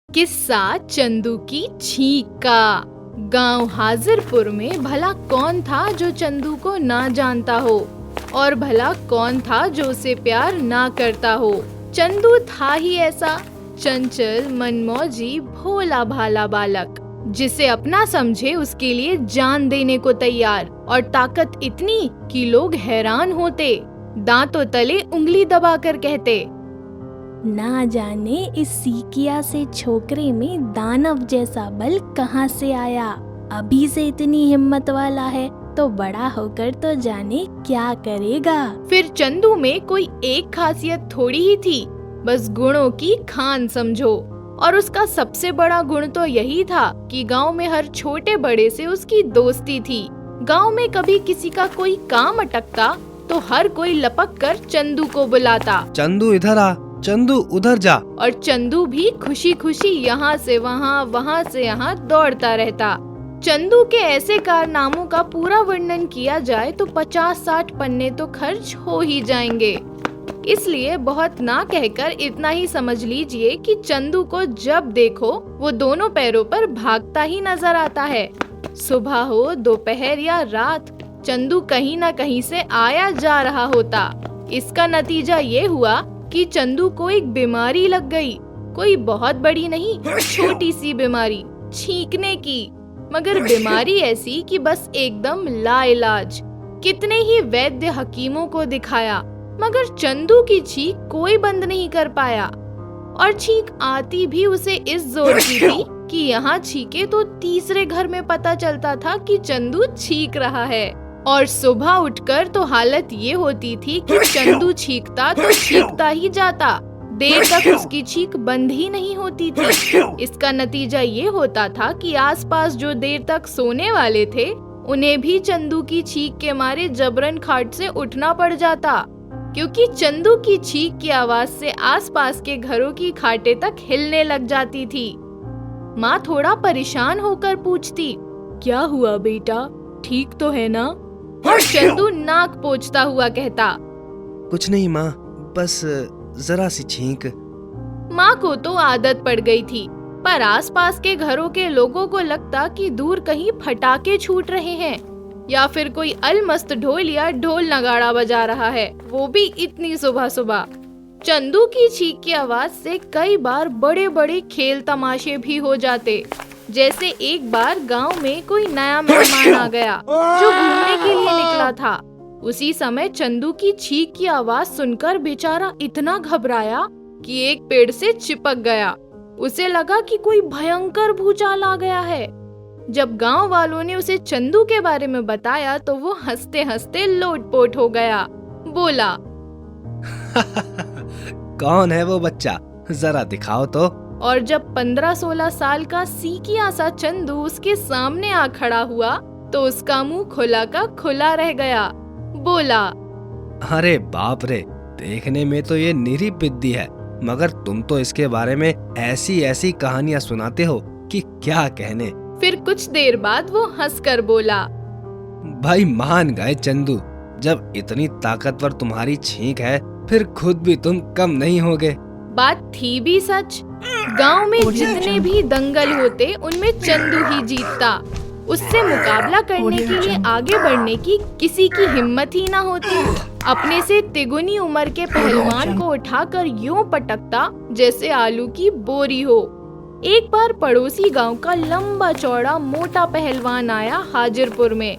किस्सा चंदू की छींक का। गांव हाजिरपुर में भला कौन था जो चंदू को ना जानता हो, और भला कौन था जो उसे प्यार ना करता हो। चंदू था ही ऐसा चंचल, मनमौजी, भोला भाला बालक, जिसे अपना समझे उसके लिए जान देने को तैयार, और ताकत इतनी कि लोग हैरान होते, दांतों तले उंगली दबाकर कहते, ना जाने इस सीकिया से छोकरे में दानव जैसा बल कहाँ से आया। अभी से इतनी हिम्मत वाला है तो बड़ा होकर तो जाने क्या करेगा। फिर चंदू में कोई एक खासियत थोड़ी ही थी, बस गुणों की खान समझो। और उसका सबसे बड़ा गुण तो यही था कि गांव में हर छोटे बड़े से उसकी दोस्ती थी। गांव में कभी किसी का कोई काम अटकता तो हर कोई लपक कर चंदू को बुलाता, चंदू इधर आ, चंदू उधर जा। और चंदू भी खुशी खुशी यहाँ से वहाँ, वहाँ से यहाँ दौड़ता रहता। चंदू के ऐसे कारनामों का पूरा वर्णन किया जाए तो 50-60 पन्ने तो खर्च हो ही जाएंगे। इसलिए बहुत ना कहकर इतना ही समझ लीजिए कि चंदू को जब देखो वो दोनों पैरों पर भागता ही नजर आता है। सुबह हो, दोपहर या रात, चंदू कहीं ना कहीं से आया जा रहा होता। इसका नतीजा ये हुआ कि चंदू को एक बीमारी लग गई। कोई बहुत बड़ी नहीं, छोटी सी बीमारी, छींकने की, मगर बीमारी ऐसी कि बस एकदम लाइलाज। कितने ही वैद्य हकीमों को दिखाया, मगर चंदू की छींक कोई बंद नहीं कर पाया। और छींक आती भी उसे इस जोर की थी कि यहाँ छींके तो तीसरे घर में पता चलता था कि चंदू छींक रहा है। और सुबह उठकर तो हालत ये होती थी कि चंदू छींकता तो छींकता ही जाता, देर तक उसकी छींक बंद ही नहीं होती थी। इसका नतीजा ये होता था कि आसपास जो देर तक सोने वाले थे उन्हें भी चंदू की छींक के मारे जबरन खाट से उठना पड़ जाता, क्योंकि चंदू की छींक की आवाज से आसपास के घरों की खाटें तक हिलने लग जाती थी। माँ थोड़ा परेशान होकर पूछती, क्या हुआ बेटा, ठीक तो है ना? और चंदू नाक पोंछता हुआ कहता, कुछ नहीं माँ, बस जरा सी छींक। माँ को तो आदत पड़ गई थी, पर आसपास के घरों के लोगों को लगता कि दूर कहीं फटाके छूट रहे हैं, या फिर कोई अलमस्त ढोल या ढोल नगाड़ा बजा रहा है, वो भी इतनी सुबह सुबह। चंदू की छींक की आवाज से कई बार बड़े बड़े खेल तमाशे भी हो जाते। जैसे एक बार गांव में कोई नया मेहमान आ गया जो घूमने के लिए निकला था। उसी समय चंदू की छींक की आवाज सुनकर बेचारा इतना घबराया कि एक पेड़ से चिपक गया। उसे लगा कि कोई भयंकर भूचाल आ गया है। जब गांव वालों ने उसे चंदू के बारे में बताया तो वो हंसते हंसते लोटपोट हो गया। बोला, कौन है वो बच्चा, जरा दिखाओ तो। और जब 15-16 साल का सीकिया सा चंदू उसके सामने आ खड़ा हुआ तो उसका मुंह खुला का खुला रह गया। बोला, अरे बाप रे, देखने में तो ये निरी पिद्दी है, मगर तुम तो इसके बारे में ऐसी ऐसी कहानियां सुनाते हो कि क्या कहने। फिर कुछ देर बाद वो हंसकर बोला, भाई मान गए चंदू, जब इतनी ताकतवर तुम्हारी छींक है फिर खुद भी तुम कम नहीं होगे। बात थी भी सच। गांव में जितने भी दंगल होते उनमें चंदू ही जीतता। उससे मुकाबला करने के लिए आगे बढ़ने की किसी की हिम्मत ही ना होती। अपने से तिगुनी उम्र के पहलवान को उठाकर यूं पटकता जैसे आलू की बोरी हो। एक बार पड़ोसी गांव का लंबा चौड़ा मोटा पहलवान आया हाजिरपुर में।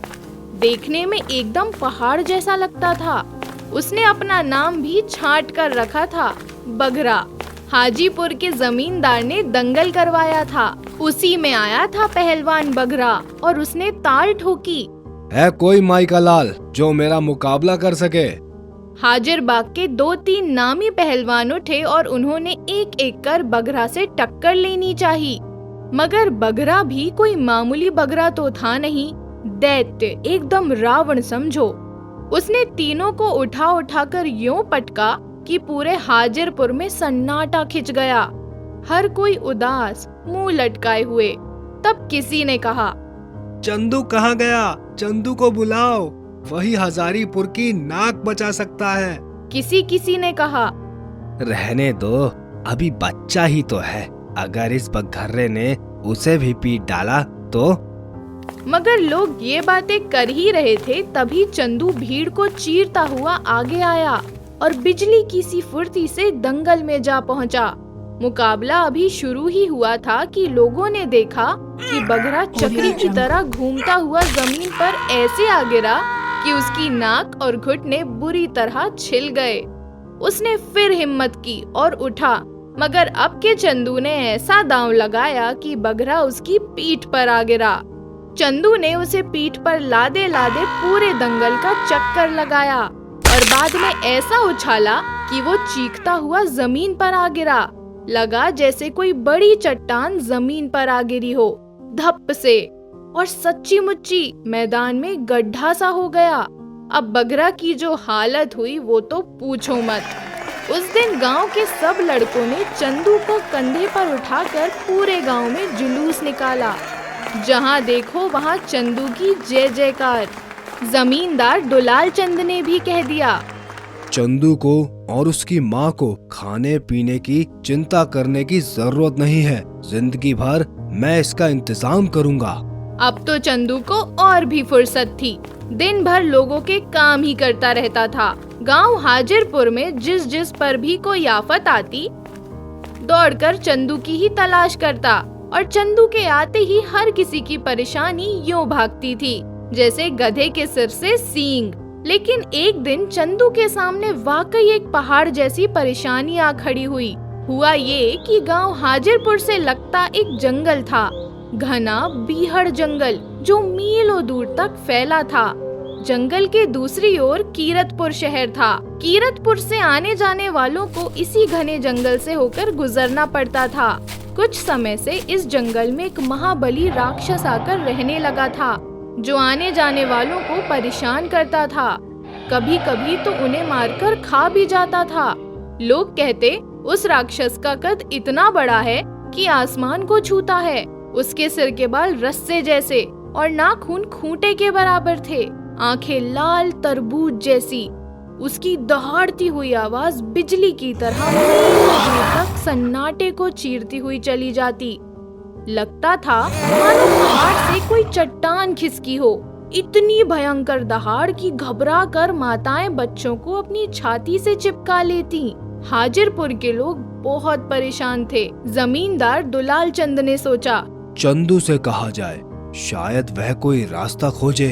देखने में एकदम पहाड़ जैसा लगता था। उसने अपना नाम भी छांट कर रखा था, बघरा। हाजीपुर के जमींदार ने दंगल करवाया था, उसी में आया था पहलवान बघरा, और उसने ताल ठोकी, है कोई माई का लाल जो मेरा मुकाबला कर सके? हाजिरबाग के 2-3 नामी पहलवान उठे और उन्होंने एक एक कर बघरा से टक्कर लेनी चाहिए। मगर बघरा भी कोई मामूली बघरा तो था नहीं, दैत्य, एकदम रावण समझो। उसने तीनों को उठा उठाकर यूं पटका कि पूरे हाजिरपुर में सन्नाटा खिंच गया। हर कोई उदास, मुंह लटकाए हुए। तब किसी ने कहा, चंदू कहाँ गया? चंदू को बुलाओ, वही हजारीपुर की नाक बचा सकता है। किसी ने कहा, रहने दो, अभी बच्चा ही तो है, अगर इस बकघर्रे ने उसे भी पीट डाला तो? मगर लोग ये बातें कर ही रहे थे, तभी चंदू भीड़ को चीरता हुआ आगे आया और बिजली की सी फुर्ती से दंगल में जा पहुंचा। मुकाबला अभी शुरू ही हुआ था कि लोगों ने देखा कि बघरा चक्री की तरह घूमता हुआ जमीन पर ऐसे आ गिरा कि उसकी नाक और घुटने बुरी तरह छिल गए। उसने फिर हिम्मत की और उठा, मगर अब के चंदू ने ऐसा दांव लगाया कि बघरा उसकी पीठ पर आ गिरा। चंदू ने उसे पीठ पर लादे लादे पूरे दंगल का चक्कर लगाया और बाद में ऐसा उछाला कि वो चीखता हुआ जमीन पर आ गिरा। लगा जैसे कोई बड़ी चट्टान जमीन पर आ गिरी हो, धप से, और सच्ची मुच्ची मैदान में गड्ढा सा हो गया। अब बघरा की जो हालत हुई वो तो पूछो मत। उस दिन गांव के सब लड़कों ने चंदू को कंधे पर उठाकर पूरे गांव में जुलूस निकाला। जहां देखो वहां चंदू की जय जयकार। जमींदार दुलाल चंद ने भी कह दिया, चंदू को और उसकी माँ को खाने पीने की चिंता करने की जरूरत नहीं है। जिंदगी भर मैं इसका इंतजाम करूंगा। अब तो चंदू को और भी फुर्सत थी। दिन भर लोगों के काम ही करता रहता था। गांव हाजिरपुर में जिस पर भी कोई आफत आती, दौड़कर चंदू की ही तलाश करता और चंदू के आते ही हर किसी की परेशानी यूं भागती थी जैसे गधे के सिर से सींग। लेकिन एक दिन चंदू के सामने वाकई एक पहाड़ जैसी परेशानी आ खड़ी हुई। हुआ ये कि गांव हाजिरपुर से लगता एक जंगल था, घना बीहड़ जंगल जो मीलों दूर तक फैला था। जंगल के दूसरी ओर कीरतपुर शहर था। कीरतपुर से आने जाने वालों को इसी घने जंगल से होकर गुजरना पड़ता था। कुछ समय से इस जंगल में एक महाबली राक्षस आकर रहने लगा था, जो आने जाने वालों को परेशान करता था। कभी कभी तो उन्हें मारकर खा भी जाता था। लोग कहते उस राक्षस का कद इतना बड़ा है कि आसमान को छूता है। उसके सिर के बाल रस्से जैसे और नाखून खूंटे के बराबर थे। आंखें लाल तरबूज जैसी। उसकी दहाड़ती हुई आवाज बिजली की तरह मीलों दूर तक सन्नाटे को चीरती हुई चली जाती। लगता था मानो पहाड़ से कोई चट्टान खिसकी हो। इतनी भयंकर दहाड़ कि घबरा कर माताएं बच्चों को अपनी छाती से चिपका लेती। हाजिरपुर के लोग बहुत परेशान थे। जमींदार दुलाल चंद ने सोचा, चंदू से कहा जाए, शायद वह कोई रास्ता खोजे।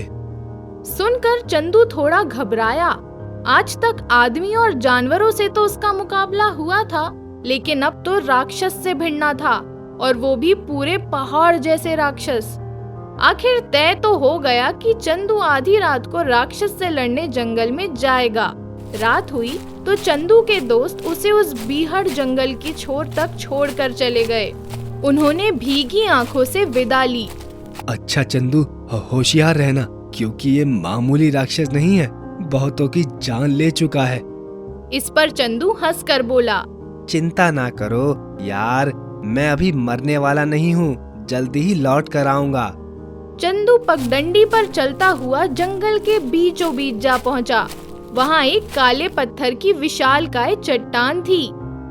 सुनकर चंदू थोड़ा घबराया। आज तक आदमी और जानवरों से तो उसका मुकाबला हुआ था, लेकिन अब तो राक्षस से भिड़ना था, और वो भी पूरे पहाड़ जैसे राक्षस। आखिर तय तो हो गया कि चंदू आधी रात को राक्षस से लड़ने जंगल में जाएगा। रात हुई तो चंदू के दोस्त उसे उस बीहड़ जंगल की छोर तक छोड़कर चले गए। उन्होंने भीगी आंखों से विदा ली। अच्छा चंदू, होशियार रहना, क्योंकि ये मामूली राक्षस नहीं है, बहुतों की जान ले चुका है। इस पर चंदू हंसकर बोला, चिंता ना करो यार, मैं अभी मरने वाला नहीं हूँ, जल्दी ही लौट कर आऊंगा। चंदू पगडंडी पर चलता हुआ जंगल के बीचों बीच जा पहुंचा। वहाँ एक काले पत्थर की विशालकाय चट्टान थी।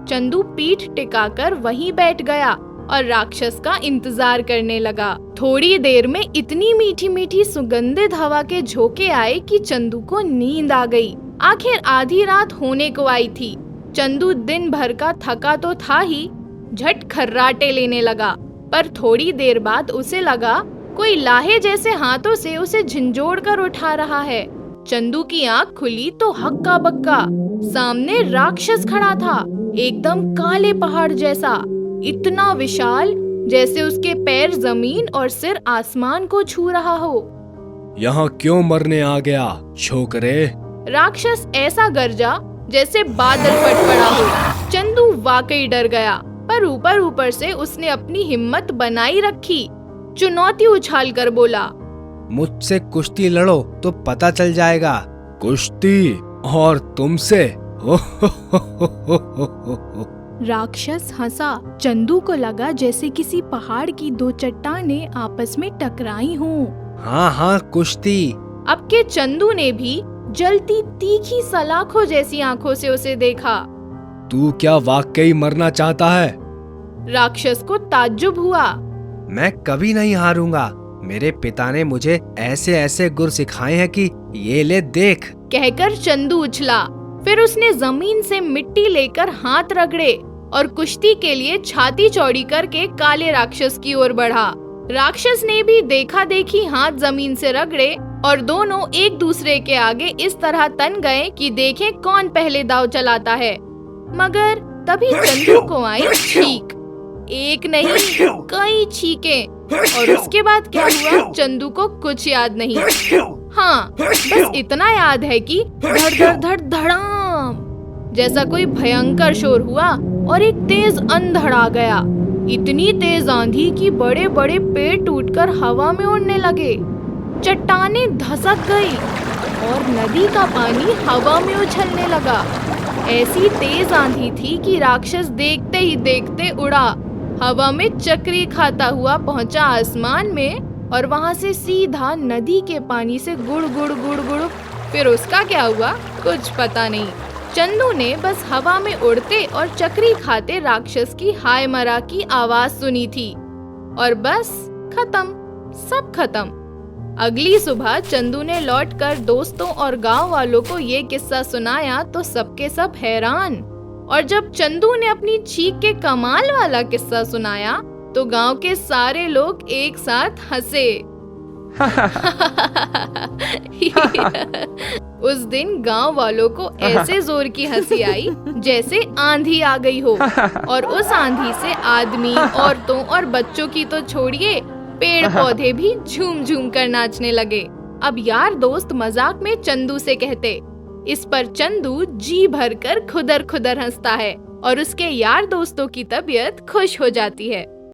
चंदू पीठ टिकाकर वहीं बैठ गया और राक्षस का इंतजार करने लगा। थोड़ी देर में इतनी मीठी मीठी सुगंधित हवा के झोंके आए कि चंदू को नींद आ गई। आखिर आधी रात होने को आई थी। चंदू दिन भर का थका तो था ही, झट खर्राटे लेने लगा। पर थोड़ी देर बाद उसे लगा कोई लाहे जैसे हाथों से उसे झंझोड़ कर उठा रहा है। चंदू की आंख खुली तो हक्का बक्का सामने राक्षस खड़ा था, एकदम काले पहाड़ जैसा, इतना विशाल जैसे उसके पैर जमीन और सिर आसमान को छू रहा हो। यहाँ क्यों मरने आ गया छोकरे? राक्षस ऐसा गरजा जैसे बादल फट पड़ा हो। चंदू वाकई डर गया, पर ऊपर ऊपर से उसने अपनी हिम्मत बनाई रखी। चुनौती उछाल कर बोला, मुझसे कुश्ती लड़ो तो पता चल जाएगा। कुश्ती? और तुमसे? राक्षस हंसा। चंदू को लगा जैसे किसी पहाड़ की दो चट्टानें आपस में टकराई हों। हाँ हाँ, कुश्ती। अब के चंदू ने भी जलती तीखी सलाखों जैसी आंखों से उसे देखा। तू क्या वाकई मरना चाहता है? राक्षस को ताज्जुब हुआ। मैं कभी नहीं हारूंगा। मेरे पिता ने मुझे ऐसे ऐसे गुर सिखाए हैं कि ये ले देख। कहकर चंदू उछला। फिर उसने जमीन से मिट्टी लेकर हाथ रगड़े और कुश्ती के लिए छाती चौड़ी करके काले राक्षस की ओर बढ़ा। राक्षस ने भी देखा देखी हाथ जमीन से रगड़े और दोनों एक दूसरे के आगे इस तरह तन गए कि देखें कौन पहले दांव चलाता है। मगर तभी चंदू को आई छींक। एक नहीं कई छींकें। और उसके बाद क्या हुआ चंदू को कुछ याद नहीं। हाँ, बस इतना याद है कि धड़ धड़ धड़ धड़ाम जैसा कोई भयंकर शोर हुआ और एक तेज अंधड़ आ गया। इतनी तेज आंधी कि बड़े बड़े पेड़ टूटकर हवा में उड़ने लगे, चट्टानें धसक गई और नदी का पानी हवा में उछलने लगा। ऐसी तेज आंधी थी कि राक्षस देखते ही देखते उड़ा, हवा में चक्री खाता हुआ पहुंचा आसमान में और वहां से सीधा नदी के पानी से गुड़ गुड़ गुड़ गुड़। फिर उसका क्या हुआ कुछ पता नहीं। चंदू ने बस हवा में उड़ते और चक्री खाते राक्षस की हाय मरा की आवाज सुनी थी और बस खत्म, सब खत्म। अगली सुबह चंदू ने लौटकर दोस्तों और गांव वालों को ये किस्सा सुनाया तो सबके सब हैरान। और जब चंदू ने अपनी चीख के कमाल वाला किस्सा सुनाया तो गांव के सारे लोग एक साथ हंसे। उस दिन गांव वालों को ऐसे जोर की हंसी आई जैसे आंधी आ गई हो। और उस आंधी से आदमी, औरतों और बच्चों की तो छोड़िए, पेड़ पौधे भी झूम झूम कर नाचने लगे। अब यार दोस्त मजाक में चंदू से कहते, इस पर चंदू जी भर कर खुदर खुदर हंसता है और उसके यार दोस्तों की तबीयत खुश हो जाती है।